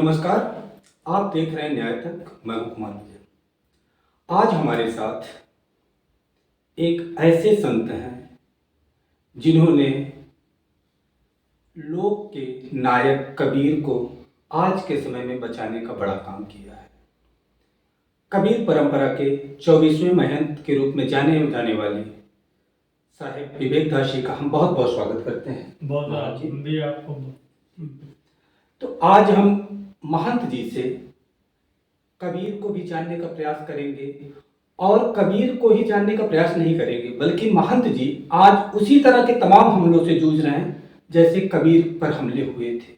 नमस्कार। आप देख रहे हैं न्याय तक। मैं हूं कुमार विजय। आज हमारे साथ एक ऐसे संत हैं जिन्होंने लोक के नायक कबीर को आज के समय में बचाने का बड़ा काम किया है। कबीर परंपरा के 24वें महंत के रूप में जाने जाने वाले साहिब विवेक दास जी का हम बहुत बहुत स्वागत करते हैं। बहुत भी आपको। तो आज हम महंत जी से कबीर को भी जानने का प्रयास करेंगे, और कबीर को ही जानने का प्रयास नहीं करेंगे बल्कि महंत जी आज उसी तरह के तमाम हमलों से जूझ रहे हैं जैसे कबीर पर हमले हुए थे।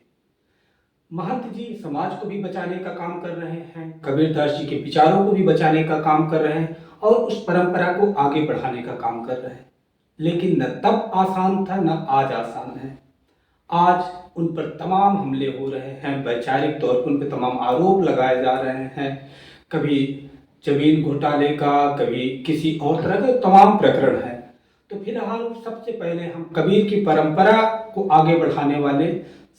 महंत जी समाज को भी बचाने का काम कर रहे हैं, कबीरदास जी के विचारों को भी बचाने का काम कर रहे हैं और उस परंपरा को आगे बढ़ाने का काम कर रहे हैं। लेकिन न तब आसान था न आज आसान है। आज उन पर तमाम हमले हो रहे हैं, वैचारिक तौर पर उन पर तमाम आरोप लगाए जा रहे हैं, कभी जमीन घोटाले का, कभी किसी और तरह का तमाम प्रकरण है। तो फिलहाल सबसे पहले हम कबीर की परंपरा को आगे बढ़ाने वाले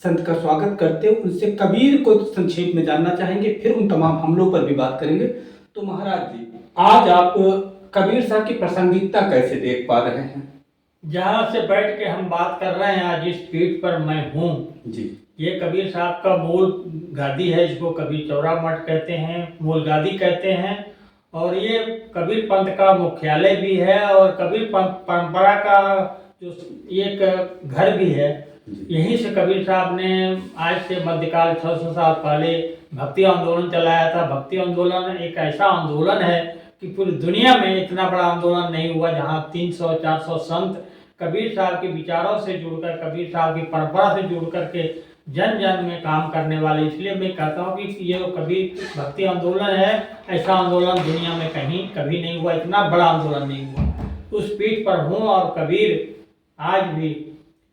संत का स्वागत करते हुए उनसे कबीर को संक्षेप में जानना चाहेंगे, फिर उन तमाम हमलों पर भी बात करेंगे। तो महाराज जी, आज आप कबीर साहब की प्रासंगिकता कैसे देख पा रहे हैं? जहाँ से बैठ के हम बात कर रहे हैं आज इस पीठ पर मैं हूँ जी, ये कबीर साहब का मूल गादी है, इसको कबीर चौरा मठ कहते हैं, मूल गादी कहते हैं। और ये कबीर पंथ का मुख्यालय भी है और कबीर पंथ परंपरा का जो एक घर भी है। यहीं से कबीर साहब ने आज से मध्यकाल 600 साल पहले भक्ति आंदोलन चलाया था। भक्ति आंदोलन एक ऐसा आंदोलन है कि पूरी दुनिया में इतना बड़ा आंदोलन नहीं हुआ जहाँ 300-400 संत कबीर साहब के विचारों से जुड़कर, कबीर साहब की परंपरा से जुड़ करके जन जन में काम करने वाले। इसलिए मैं कहता हूँ कि ये कबीर भक्ति आंदोलन है, ऐसा आंदोलन दुनिया में कहीं कभी नहीं हुआ, इतना बड़ा आंदोलन नहीं हुआ। उस पीठ पर हूँ और कबीर आज भी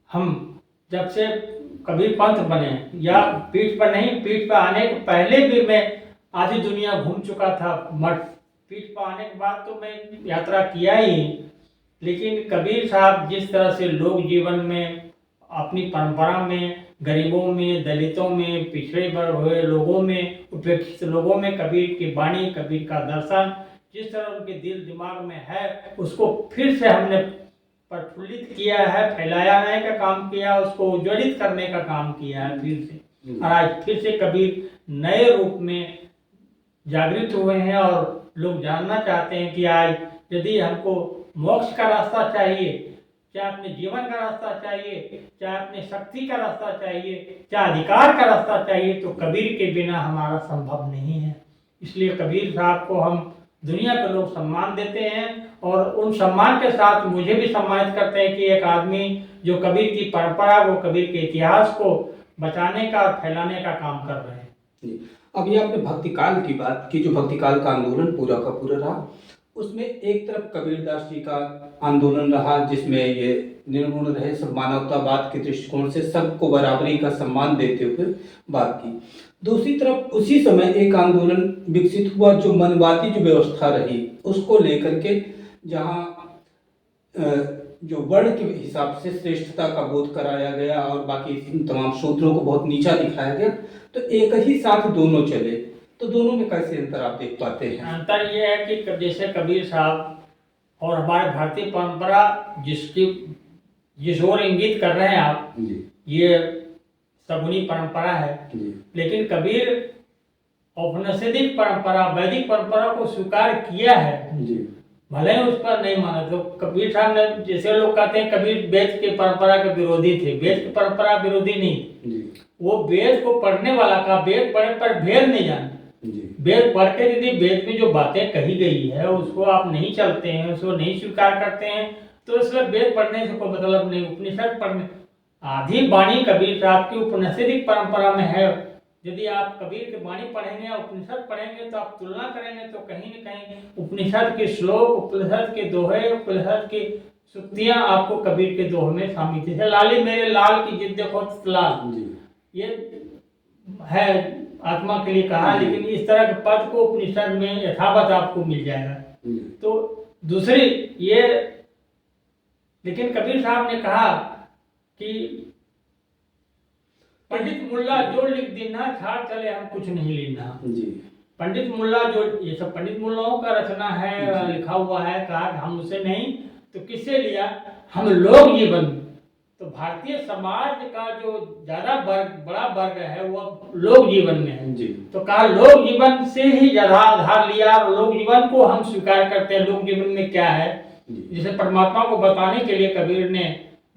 हम जब से कबीर पंथ बने, या पीठ पर नहीं, पीठ पर आने के पहले भी मैं आधी दुनिया घूम चुका था। मठ पीठ पर आने के बाद तो मैं यात्रा किया ही, लेकिन कबीर साहब जिस तरह से लोक जीवन में, अपनी परंपरा में, गरीबों में, दलितों में, पिछड़े वर्ग हुए लोगों में, उपेक्षित लोगों में कबीर की वाणी, कबीर का दर्शन जिस तरह उनके दिल दिमाग में है, उसको फिर से हमने प्रफुल्लित किया है, फैलाने का काम किया, उसको उज्ज्वलित करने का काम किया है फिर से। और आज फिर से कबीर नए रूप में जागृत हुए हैं और लोग जानना चाहते हैं कि आज यदि हमको मोक्ष का रास्ता चाहिए, चाहे अपने जीवन का रास्ता चाहिए, चाहे अपने शक्ति का रास्ता चाहिए, चाहे अधिकार का रास्ता चाहिए, तो कबीर के बिना हमारा संभव नहीं है। इसलिए कबीर साहब को हम दुनिया के लोग सम्मान देते हैं और उन सम्मान के साथ मुझे भी सम्मानित करते हैं कि एक आदमी जो कबीर की परंपरा को, कबीर के इतिहास को बचाने का और फैलाने का काम कर रहे हैं। अभी आपने भक्ति काल की बात की, जो भक्ति काल का आंदोलन पूरा का पूरा रहा, उसमें एक तरफ कबीरदास जी का आंदोलन रहा जिसमें ये निर्गुण रहे, सब मानवतावाद के दृष्टिकोण से सबको बराबरी का सम्मान देते हुए बात की। दूसरी तरफ उसी समय एक आंदोलन विकसित हुआ जो मनवादी जो व्यवस्था रही उसको लेकर के, जहाँ जो वर्ण के हिसाब से श्रेष्ठता का बोध कराया गया और बाकी तमाम शूद्रों को बहुत नीचा दिखाया गया। तो एक ही साथ दोनों चले, तो दोनों में कैसे अंतर आप देख पाते हैं? अंतर ये है कि जैसे कबीर साहब और हमारे भारतीय परंपरा जिस ओर इंगित कर रहे हैं आप, ये सगुनी परंपरा है, लेकिन कबीर औपनिषदिक परंपरा, वैदिक परंपरा को स्वीकार किया है, भले ही उस पर नहीं माना। तो कबीर साहब ने, जैसे लोग कहते हैं कबीर वेद के परंपरा के विरोधी थे, वेद की परंपरा विरोधी नहीं, वो वेद को पढ़ने वाला का, वेद पढ़ने पर भेद नहीं जानते। वेद पढ़ के यदि वेद में जो बातें कही गई है उसको आप नहीं चलते हैं, उसको नहीं स्वीकार करते हैं, तो इसलिए वेद पढ़ने से कोई मतलब नहीं। उपनिषद पढ़ने, आधी वाणी कबीर साहब की उपनिषदिक परंपरा में है। यदि आप कबीर की वाणी पढ़ेंगे या उपनिषद पढ़ेंगे तो आप तुलना करेंगे तो कहीं न कहीं उपनिषद के श्लोक, उपनिषद के दोहे, उपनिषद की सुक्तियां आपको कबीर के दोहे में शामिल थी। लाली मेरे लाल की जिद देखो लाल, ये है आत्मा के लिए कहा, लेकिन इस तरह के पद को उपनिषद में यथावत आपको मिल जाएगा। तो दूसरी ये, लेकिन कबीर साहब ने कहा कि पंडित मुल्ला जो लिख देना छाड़ चले हम कुछ नहीं लेना। जी। पंडित मुल्ला जो, ये सब पंडित मुल्लाओं का रचना है, जी। लिखा हुआ है, कहा कि हम उसे नहीं तो किससे लिया, हम लोग जीवन। तो भारतीय समाज का जो ज्यादा वर्ग, बड़ा वर्ग है वो लोक जीवन में है। जी। तो कहा लोक जीवन से ही ज्यादा आधार लिया और लोक जीवन को हम स्वीकार करते हैं। लोक जीवन में क्या है, जिसे परमात्मा को बताने के लिए कबीर ने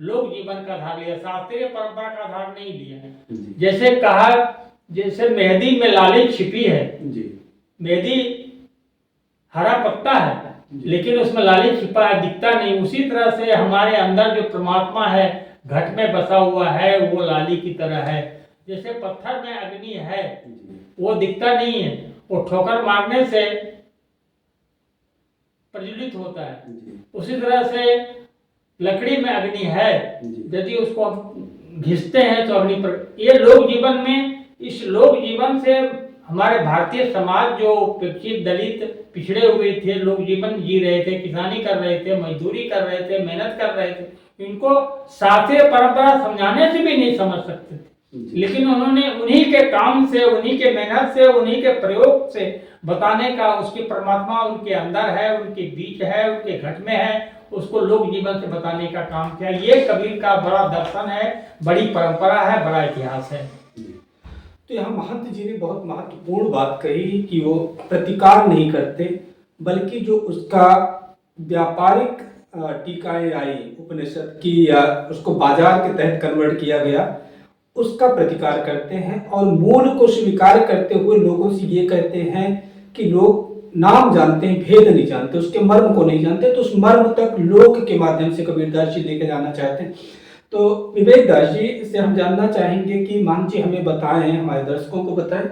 लोक जीवन का आधार लिया, शास्त्रीय परंपरा का आधार नहीं लिया है। जैसे कहा, जैसे मेहंदी में लाली छिपी है, मेहंदी हरा पत्ता है लेकिन उसमें लाली छिपा है, दिखता नहीं। उसी तरह से हमारे अंदर जो परमात्मा है घट में बसा हुआ है वो लाली की तरह है। जैसे पत्थर में अग्नि है वो दिखता नहीं है, वो ठोकर मारने से प्रज्वलित होता है। उसी तरह से लकड़ी में अग्नि है, यदि उसको घिसते हैं तो अग्नि पर। ये लोक जीवन में, इस लोक जीवन से हमारे भारतीय समाज जो उपेक्षित, दलित, पिछड़े हुए थे, लोग जीवन जी रहे थे, किसानी कर रहे थे, मजदूरी कर रहे थे, मेहनत कर रहे थे, इनको शास्त्रीय परंपरा समझाने से भी नहीं समझ सकते थे। लेकिन उन्होंने उन्हीं के काम से, उन्हीं के मेहनत से, उन्हीं के प्रयोग से बताने का, उसकी परमात्मा उनके अंदर है, उनके बीच है, उनके घट में है, उसको लोक जीवन से बताने का काम किया। ये कबीर का बड़ा दर्शन है, बड़ी परंपरा है, बड़ा इतिहास है। तो यहाँ महंत जी ने बहुत महत्वपूर्ण बात कही कि वो प्रतिकार नहीं करते, बल्कि जो उसका व्यापारिक टीकाएं आई उपनिषद की या उसको बाजार के तहत कन्वर्ट किया गया, उसका प्रतिकार करते हैं और मूल को स्वीकार करते हुए लोगों से ये कहते हैं कि लोग नाम जानते हैं, भेद नहीं जानते, उसके मर्म को नहीं जानते। तो उस मर्म तक लोक के माध्यम से कबीरदास जी लेके जाना चाहते हैं। तो विवेक दास जी से हम जानना चाहेंगे कि मान जी हमें बताएं, हमारे दर्शकों को बताएं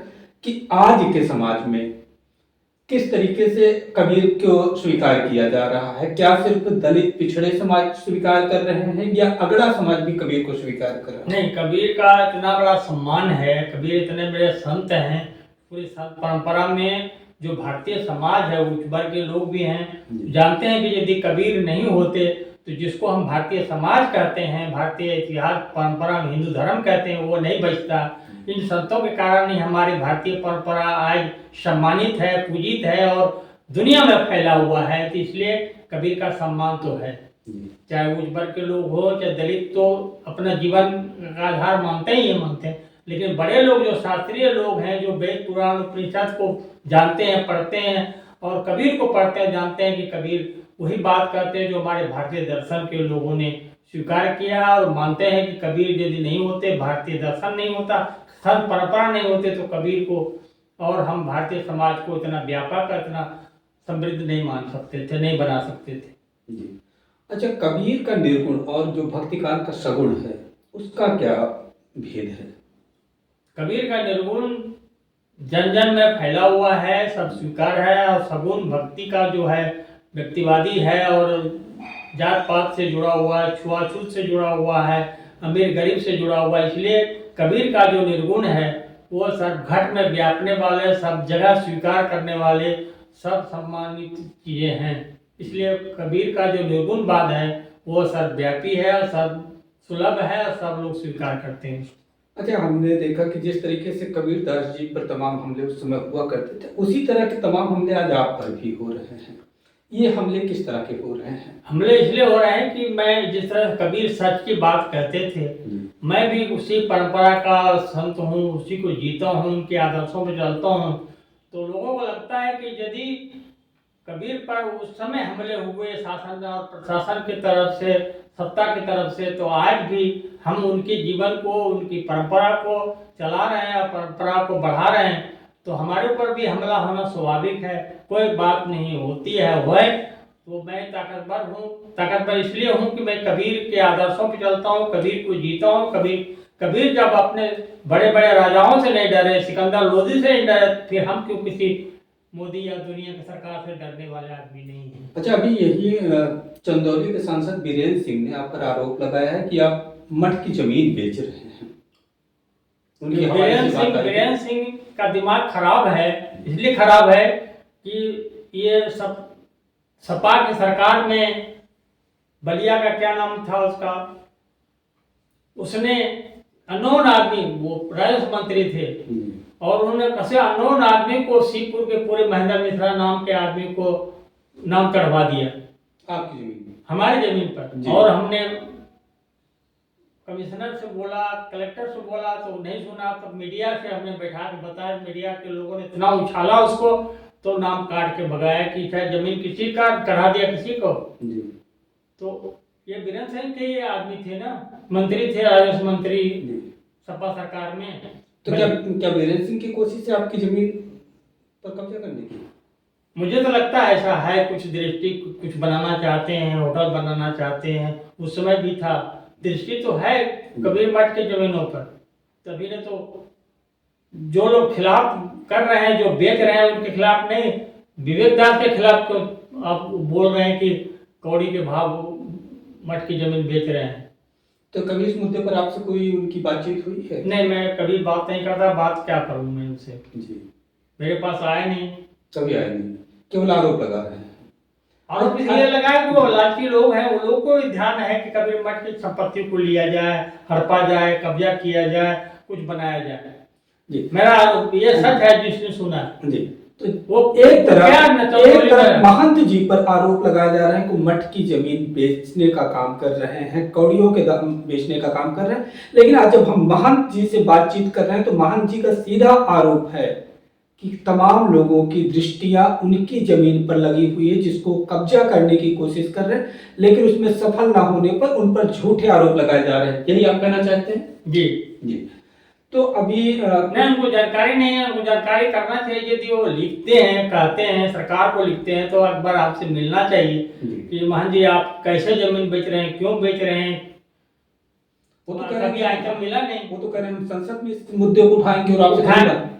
कि आज के समाज में किस तरीके से कबीर को स्वीकार किया जा रहा है। क्या सिर्फ दलित पिछड़े समाज स्वीकार कर रहे हैं या अगड़ा समाज भी कबीर को स्वीकार कर रहा है? नहीं, कबीर का इतना बड़ा सम्मान है, कबीर इतने बड़े संत हैं, पूरी संत परंपरा में जो भारतीय समाज है, उच्च वर्ग के लोग भी हैं, जानते हैं कि यदि कबीर नहीं होते तो जिसको हम भारतीय समाज कहते हैं, भारतीय इतिहास परंपरा में हिंदू धर्म कहते हैं, वो नहीं बचता। इन संतों के कारण ही हमारी भारतीय परंपरा आज सम्मानित है, पूजित है और दुनिया में फैला हुआ है। तो इसलिए कबीर का सम्मान तो है, चाहे उच्च वर्ग के लोग हो चाहे दलित, तो अपना जीवन का आधार मानते ही मानते हैं। लेकिन बड़े लोग, जो शास्त्रीय लोग हैं, जो वेद पुराण उपनिषद को जानते हैं, पढ़ते हैं और कबीर को पढ़ते हैं, जानते हैं कि कबीर वही बात करते हैं जो हमारे भारतीय दर्शन के लोगों ने स्वीकार किया और मानते हैं कि कबीर यदि नहीं होते, भारतीय दर्शन नहीं होता, संत परंपरा नहीं होते, तो कबीर को और हम भारतीय समाज को इतना व्यापक, इतना समृद्ध नहीं मान सकते थे, नहीं बना सकते थे। जी। अच्छा, कबीर का निर्गुण और जो भक्ति काल का सगुण है उसका क्या भेद है? कबीर का निर्गुण जन जन में फैला हुआ है, सब स्वीकार है, और सगुण भक्ति का जो है व्यक्तिवादी है और जात पात से जुड़ा हुआ है, छुआछूत से जुड़ा हुआ है, अमीर गरीब से जुड़ा हुआ है। इसलिए कबीर का जो निर्गुण है वो सब घट में व्यापने वाले, सब जगह स्वीकार करने वाले, सब सम्मानित चीजें हैं। इसलिए कबीर का जो निर्गुण बाद है वो सर्वव्यापी है, सब सुलभ है, सब लोग स्वीकार करते हैं। अच्छा, हमने देखा कि जिस तरीके से कबीरदास जी पर तमाम हमले उस समय हुआ करते थे, उसी तरह के तमाम हमले आज आप पर भी हो रहे हैं। ये हमले किस तरह के हो रहे हैं? हमले इसलिए हो रहे हैं कि मैं जिस तरह कबीर सच की बात कहते थे, मैं भी उसी परंपरा का संत हूँ, उसी को जीता हूँ, उनके आदर्शों पर चलता हूँ। तो लोगों को लगता है कि यदि कबीर पर उस समय हमले हुए शासन और प्रशासन की तरफ से, सत्ता की तरफ से, तो आज भी हम उनके जीवन को, उनकी परंपरा को चला रहे हैं, परंपरा को बढ़ा रहे हैं, तो हमारे ऊपर भी हमला होना स्वाभाविक है, कोई बात नहीं होती है। तो मैं ताकतवर हूँ, ताकतवर इसलिए हूँ कि मैं कबीर के आदर्शों पर चलता हूँ, कबीर को जीता हूँ। कबीर जब अपने बड़े बड़े राजाओं से नहीं डरे, सिकंदर लोदी से नहीं डरे, फिर हम क्यों किसी मोदी या दुनिया की सरकार से डरने वाले आदमी नहीं है। अच्छा, अभी यही चंदौली के सांसद बीरेंद्र सिंह ने आप पर आरोप लगाया है कि आप मठ की जमीन बेच रहे हैं। बीरेंद्र सिंह का दिमाग खराब है, इसलिए खराब है कि ये सब सपा की सरकार में बलिया का क्या नाम था उसका, उसने अननोन आदमी, वो राजस्व मंत्री थे, और उन्होंने कैसे अननोन आदमी को सीपुर के पूरे महेंद्र मिश्रा नाम के आदमी को नाम चढ़वा दिया आपकी जमीन में? हमारी जमीन पर। और हमने कमिश्नर से बोला, कलेक्टर से बोला तो नहीं सुना, तो मीडिया से हमने बैठा के बताया, मीडिया के लोगों ने इतना उछाला उसको, तो नाम काट के भगाया कि शायद जमीन किसी का चढ़ा दिया किसी को। तो ये बीरेंद्र सिंह के ये आदमी थे ना, मंत्री थे, राजस्व मंत्री सपा सरकार में। तो क्या बीरेंद्र सिंह की कोशिश है आपकी जमीन पर कब्जा करने की? मुझे तो लगता है ऐसा है, कुछ दृष्टि, कुछ बनाना चाहते हैं, होटल बनाना चाहते हैं। उस समय भी था, दृष्टि तो है कबीर मठ के जमीनों पर। तभी ने तो जो लोग खिलाफ कर रहे हैं, जो बेच रहे हैं, उनके खिलाफ नहीं, विवेक दास के खिलाफ तो आप बोल रहे हैं कि कौड़ी के भाव मठ की जमीन बेच रहे हैं। तो कभी इस मुद्दे पर आपसे कोई उनकी बातचीत हुई है? नहीं, मैं कभी बात नहीं करता, बात क्या करूं मैं उनसे जी, मेरे पास आए नहीं, कभी आए नहीं, केवल आरोप लगा रहे हैं। आरोप इसलिए लगाए वो लालची लोग हैं, वो लोग को ध्यान है कि कबीर मठ की संपत्ति को लिया जाए, हड़पा जाए, कब्जा किया जाए, कुछ बनाया जाए जी। मेरा आरोप ये सच है, जिसने सुना जी। तो वो एक तरफ महंत जी पर आरोप लगाया जा रहा है कि मठ की जमीन बेचने का काम कर रहे हैं, कौड़ियों के दाम बेचने का काम कर रहे हैं। लेकिन आज जब हम महंत जी से बातचीत कर रहे हैं तो महंत जी का सीधा आरोप है कि तमाम लोगों की दृष्टियां उनकी जमीन पर लगी हुई है, जिसको कब्जा करने की कोशिश कर रहे हैं, लेकिन उसमें सफल ना होने पर उन पर झूठे आरोप लगाए जा रहे हैं। यही आप कहना चाहते हैं? जी जी। तो अभी नहीं, उनको जानकारी नहीं है, उनको जानकारी करना चाहिए। यदि वो लिखते हैं, कहते हैं, सरकार को लिखते हैं, तो एक बार आपसे मिलना चाहिए कि महंत जी आप कैसे जमीन बेच रहे हैं, क्यों बेच रहे हैं। वो तो कभी आइटम मिला नहीं। वो तो कह रहे हैं संसद में इस मुद्दे को उठाएंगे और आपसे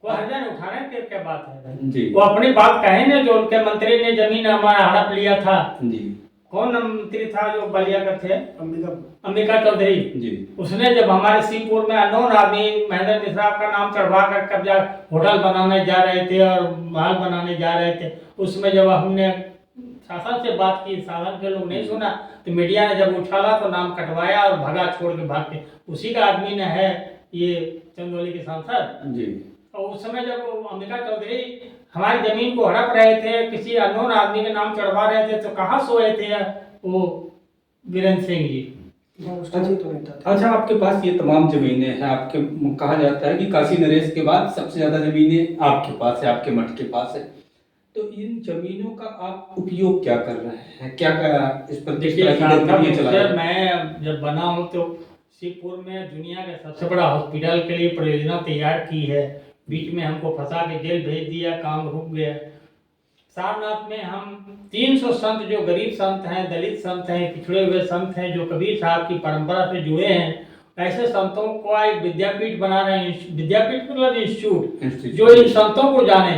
वो हरजान उठाने की क्या बात है जी। वो अपनी बात कहे ना, जो उनके मंत्री ने जमीन हमारा हड़प लिया था जी। कौन मंत्री था जो बलिया का थे? अंबिका चौधरी जी। उसने जब हमारे सीपुर में अननोन आदमी महेंद्र मिश्रा का नाम चढ़वा कर कब्जा होटल बनाने जा रहे थे और महल बनाने जा रहे थे, उसमें जब हमने शासन से बात की, शासन के लोग नहीं सुना, तो मीडिया ने जब उछाला तो नाम कटवाया और भगा, छोड़ के भाग के। उसी का आदमी ने है ये चंदौली के सांसद जी। और उस समय जब अंबिका चौधरी हमारी जमीन को हड़प रहे थे, किसी अननोन आदमी के नाम चढ़वा रहे थे, तो कहाँ सोए थे वो बीरेंद्र सिंह जी? अच्छा, आपके पास ये तमाम जमीनें हैं, आपके कहा जाता है कि काशी नरेश के बाद सबसे ज्यादा जमीनें आपके पास है, आपके मठ के पास है। तो इन जमीनों का आप उपयोग क्या कर रहे हैं? क्या इस पर मैं जब बना हूँ तो सीपुर में दुनिया के सबसे बड़ा हॉस्पिटल के लिए परियोजना तैयार की है। बीच में हमको फंसा के जेल भेज दिया, काम रुक गया। सारनाथ में हम 300 संत, जो गरीब संत हैं, दलित संत हैं, पिछड़े हुए संत हैं, जो कबीर साहब की परंपरा से जुड़े हैं, ऐसे संतों को एक विद्यापीठ बना रहे हैं। विद्यापीठ मतलब इंस्टीट्यूट, जो इन संतों को जाने,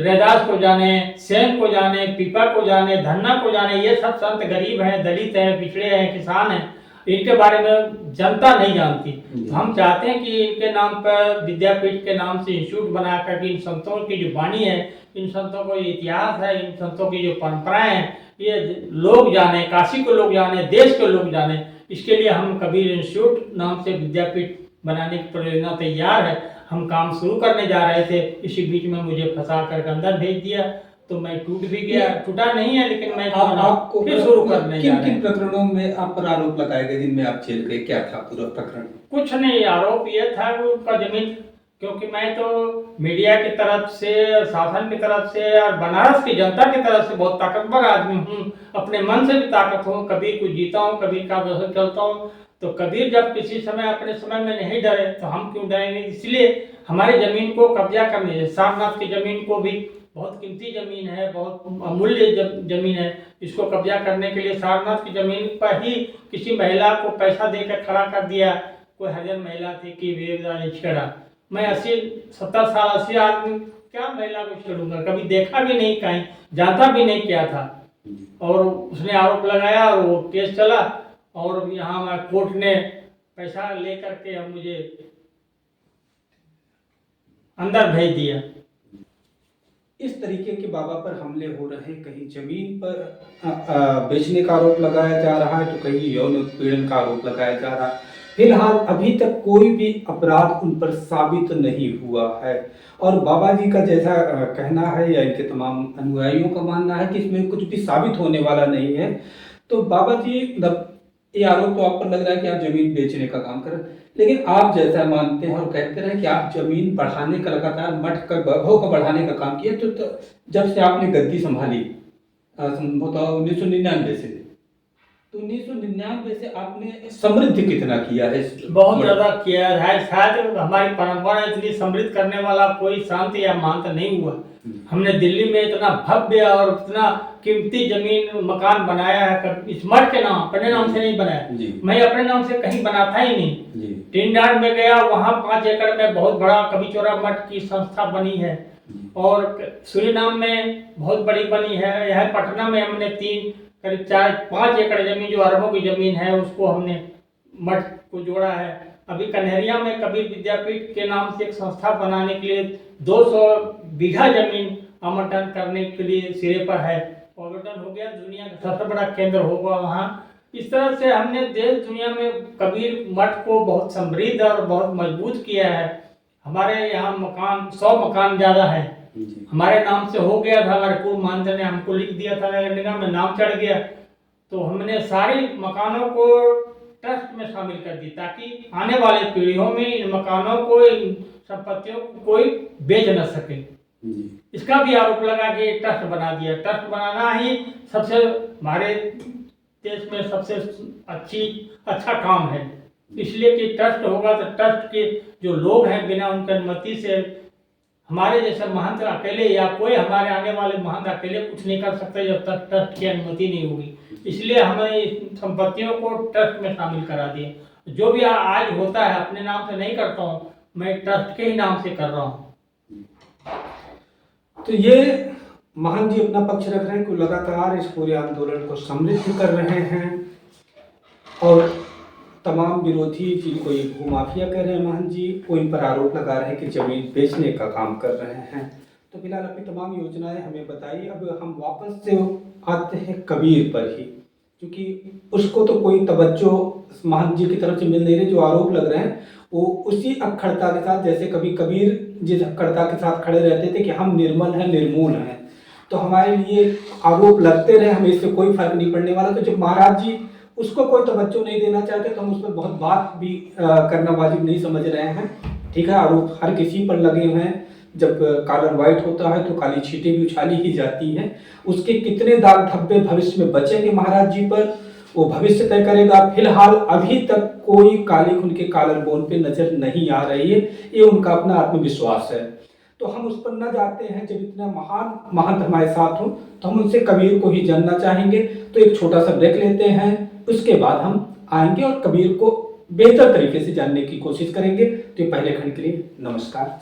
रैदास को जाने, सेन को जाने, पीपा को जाने, धन्ना को जाने। ये सब संत गरीब हैं, दलित हैं, पिछड़े हैं, किसान हैं, इनके बारे में जनता नहीं जानती। तो हम चाहते हैं कि इनके नाम पर विद्यापीठ के नाम से इंस्टीट्यूट बनाकर इन संतों की जो वाणी है, इन संतों को इतिहास है, इन संतों की जो परंपराएं हैं, ये लोग जाने, काशी के लोग जाने, देश के लोग जाने। इसके लिए हम कबीर इंस्टीट्यूट नाम से विद्यापीठ बनाने की परियोजना तैयार है। हम काम शुरू करने जा रहे थे, इसी बीच में मुझे फंसा कर अंदर भेज दिया, तो मैं टूट भी गया। टूटा नहीं है, लेकिन मैं आपको फिर शुरू करने जा रहे हैं। किन प्रकरणों में आप पर आरोप लगाए गए जिनमें आप जेल गए? क्या था पूरा प्रकरण? कुछ नहीं, आरोप ये था कि उनका जमीन, क्योंकि मैं तो मीडिया की तरफ से, शासन की तरफ से और बनारस की जनता की तरफ से बहुत ताकतवर आदमी हूँ, अपने मन से भी ताकत हूँ, कबीर को जीता हूँ, कबीर का व्यवसाय चलता हूँ। तो कबीर जब किसी समय अपने समय में नहीं डरे तो हम क्यों डरेंगे? इसलिए हमारी जमीन को कब्जा करने, सारनाथ की जमीन को भी बहुत कीमती जमीन है, बहुत अमूल्य जमीन है, इसको कब्जा करने के लिए सारनाथ की जमीन पर ही किसी महिला को पैसा देकर खड़ा कर दिया। कोई हरिजन महिला थी कि वे छेड़ा। मैं 70 साल 80 आदमी क्या महिला को छेड़ूंगा? कभी देखा भी नहीं, कहीं जानता भी नहीं क्या था। और उसने आरोप लगाया और वो केस चला, और यहाँ कोर्ट ने पैसा ले करके हम मुझे अंदर भेज दिया। इस तरीके के बाबा पर हमले हो रहे हैं, कहीं जमीन पर बेचने का आरोप लगाया जा रहा है, तो कहीं यौन उत्पीड़न का आरोप लगाया जा रहा है। फिलहाल अभी तक कोई भी अपराध उन पर साबित नहीं हुआ है। और बाबा जी का जैसा कहना है या इनके तमाम अनुयायियों का मानना है कि इसमें कुछ भी साबित होने वाला नहीं है। तो बाबा जी, मतलब ये आरोप तो आप पर लग रहा है कि आप जमीन बेचने का काम कर रहे हैं, लेकिन आप जैसा मानते हैं और कहते रहे कि आप जमीन बढ़ाने का, लगातार मठ का वैभव का बढ़ाने का काम किया, तो जब से आपने गद्दी संभाली संभवतः 1999 से, तो 1999 से आपने समृद्धि कितना किया है? बहुत ज्यादा किया है। शायद हमारी परंपरा इतनी समृद्ध करने वाला कोई संत या महंत नहीं हुआ। हमने दिल्ली में इतना भव्य और इतना कीमती जमीन मकान बनाया है, कभी इस मठ के नाम, अपने नाम से नहीं बनाया। मैं अपने नाम से कहीं बनाता ही नहीं। टीनडांड में गया, वहाँ 5 एकड़ में बहुत बड़ा कवि चौरा मठ की संस्था बनी है, और सूरीनाम में बहुत बड़ी बनी है। यह पटना में हमने करीब 4-5 एकड़ जमीन, जो अरबों की जमीन है, उसको हमने मठ को जोड़ा है। अभी कन्हैया में कबीर विद्यापीठ के नाम से एक संस्था बनाने के लिए 200 बीघा जमीन आवंटन करने के लिए सिरे पर है। आवंटन हो गया, दुनिया का सबसे बड़ा केंद्र होगा वहाँ। इस तरह से हमने देश दुनिया में कबीर मठ को बहुत समृद्ध और बहुत मजबूत किया है। हमारे यहाँ मकान 100 मकान ज़्यादा है, हमारे नाम से हो गया था। हमारे पूर्व महंत ने हमको लिख दिया था, नगर निगम में नाम चढ़ गया, तो हमने सारी मकानों को ट्रस्ट में शामिल कर दी, ताकि आने वाले पीढ़ियों में इन मकानों को, इन संपत्तियों को कोई बेच न सके। इसका भी आरोप लगा कि ट्रस्ट बना दिया। ट्रस्ट बनाना ही सबसे हमारे देश में सबसे अच्छा काम है, इसलिए कि ट्रस्ट होगा तो ट्रस्ट के जो लोग हैं, बिना उनकी अनुमति से हमारे जैसे महंत अकेले या कोई हमारे आने वाले महंत अकेले कुछ नहीं कर सकते जब तक ट्रस्ट की अनुमति नहीं होगी। इसलिए हमें संपत्तियों को ट्रस्ट में शामिल करा दिए। जो भी आज होता है अपने नाम से नहीं करता हूँ, मैं ट्रस्ट के ही नाम से कर रहा हूँ। तो ये महंत जी अपना पक्ष रख रहे हैं कि लगातार इस पूरे आंदोलन को समृद्ध कर रहे हैं, और तमाम विरोधी जिनको ये भूमाफिया कह रहे हैं महंत जी, वो इन पर आरोप लगा रहे हैं कि जमीन बेचने का काम कर रहे हैं। तो फिलहाल अपनी तमाम योजनाएं हमें बताइए। अब हम वापस से आते हैं कबीर पर ही, क्योंकि उसको तो कोई तवज्जो महंत जी की तरफ से मिल नहीं रही। जो आरोप लग रहे हैं वो उसी अखड़ता के साथ, जैसे कभी कबीर जिस अखड़ता के साथ खड़े रहते थे कि हम निर्मल हैं, निर्मूल हैं, तो हमारे लिए आरोप लगते रहे, हमें इससे कोई फर्क नहीं पड़ने वाला। तो जब महाराज जी उसको कोई तवज्जो नहीं देना चाहते, तो हम उस पर बहुत बात भी करना वाजिब नहीं समझ रहे हैं। ठीक है, आरोप हर किसी पर लगे हुए हैं। जब कॉलर वाइट होता है तो काली छींटें भी उछाली ही जाती हैं। उसके कितने दाग धब्बे भविष्य में बचेंगे महाराज जी पर, वो भविष्य तय करेगा। फिलहाल अभी तक कोई कालिख उनके कॉलर बोन पे नजर नहीं आ रही है, ये उनका अपना आत्मविश्वास है। तो हम उस पर न जाते हैं। जब इतना महान महंत हमारे साथ हो तो हम उनसे कबीर को ही जानना चाहेंगे। तो एक छोटा सा ब्रेक लेते हैं, उसके बाद हम आएंगे और कबीर को बेहतर तरीके से जानने की कोशिश करेंगे। तो पहले खंड के लिए नमस्कार।